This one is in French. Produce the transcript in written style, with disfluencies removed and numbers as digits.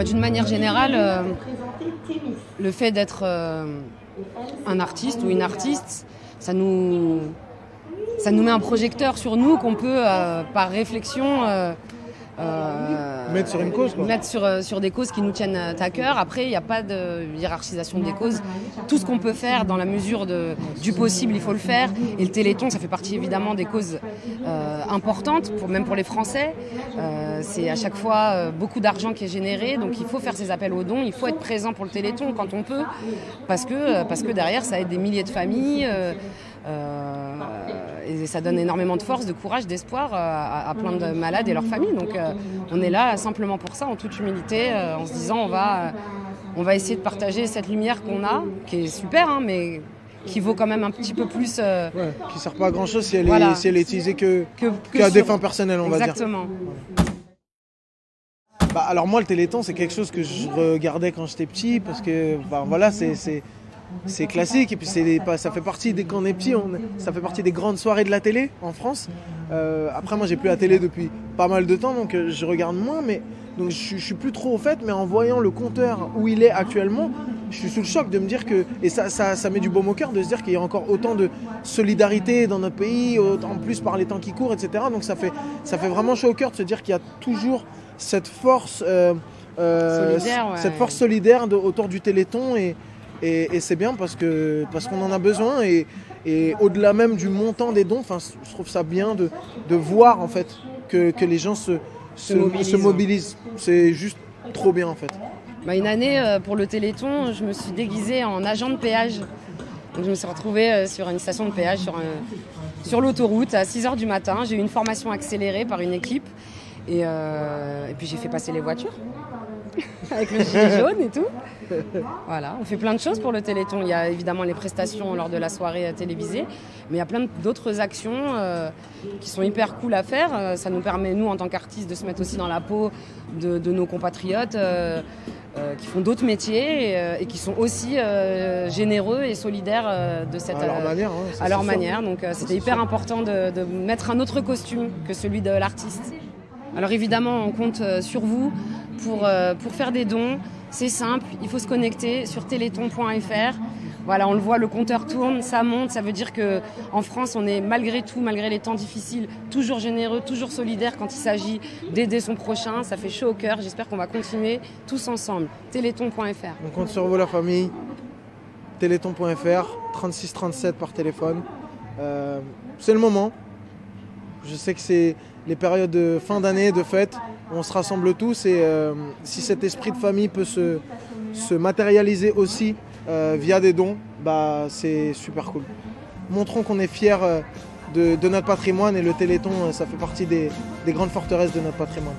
D'une manière générale, le fait d'être un artiste ou une artiste, ça nous met un projecteur sur nous qu'on peut, par réflexion, mettre sur une cause, quoi. Mettre sur des causes qui nous tiennent à cœur. Après, il n'y a pas de hiérarchisation des causes. Tout ce qu'on peut faire dans la mesure du possible, il faut le faire. Et le Téléthon, ça fait partie évidemment des causes importantes, même pour les Français. C'est à chaque fois beaucoup d'argent qui est généré, donc il faut faire ces appels aux dons, il faut être présent pour le Téléthon quand on peut, parce que derrière, ça aide des milliers de familles. Et ça donne énormément de force, de courage, d'espoir à plein de malades et leurs familles. Donc on est là simplement pour ça, en toute humilité, en se disant on va essayer de partager cette lumière qu'on a, qui est super, hein, mais qui vaut quand même un petit peu plus... qui ne sert pas à grand chose si elle est utilisée qu'à des fins personnelles, on va dire. Exactement. Alors moi, le Téléthon, c'est quelque chose que je regardais quand j'étais petit, parce que voilà, c'est classique, et puis ça fait partie quand on est petit, ça fait partie des grandes soirées de la télé en France. Après, moi, j'ai plus la télé depuis pas mal de temps, donc je regarde moins, donc je suis plus trop au fait, mais en voyant le compteur où il est actuellement, je suis sous le choc de me dire que, et ça met du baume au cœur de se dire qu'il y a encore autant de solidarité dans notre pays, en plus par les temps qui courent, etc. Donc ça fait vraiment chaud au cœur de se dire qu'il y a toujours cette force solidaire autour du Téléthon, et c'est bien parce qu'on en a besoin, et au-delà même du montant des dons, je trouve ça bien de voir en fait que les gens se mobilisent. C'est juste trop bien en fait. Une année, pour le Téléthon, je me suis déguisée en agent de péage. Donc, je me suis retrouvée sur une station de péage, sur l'autoroute, à 6h du matin. J'ai eu une formation accélérée par une équipe. Et puis j'ai fait passer les voitures avec le gilet jaune et tout. Voilà, on fait plein de choses pour le Téléthon. Il y a évidemment les prestations lors de la soirée télévisée, mais il y a plein d'autres actions qui sont hyper cool à faire. Ça nous permet, nous, en tant qu'artistes, de se mettre aussi dans la peau de nos compatriotes qui font d'autres métiers et qui sont aussi généreux et solidaires à leur manière. Donc c'était hyper important de mettre un autre costume que celui de l'artiste. Alors évidemment, on compte sur vous pour faire des dons. C'est simple, il faut se connecter sur téléthon.fr. Voilà, on le voit, le compteur tourne, ça monte. Ça veut dire qu'en France, on est malgré tout, malgré les temps difficiles, toujours généreux, toujours solidaire quand il s'agit d'aider son prochain. Ça fait chaud au cœur. J'espère qu'on va continuer tous ensemble. Téléthon.fr. On compte sur vous, la famille. Téléthon.fr, 36 37 par téléphone. C'est le moment. Je sais que c'est les périodes de fin d'année, de fête, on se rassemble tous, et si cet esprit de famille peut se matérialiser aussi via des dons, c'est super cool. Montrons qu'on est fiers de notre patrimoine, et le Téléthon, ça fait partie des grandes forteresses de notre patrimoine.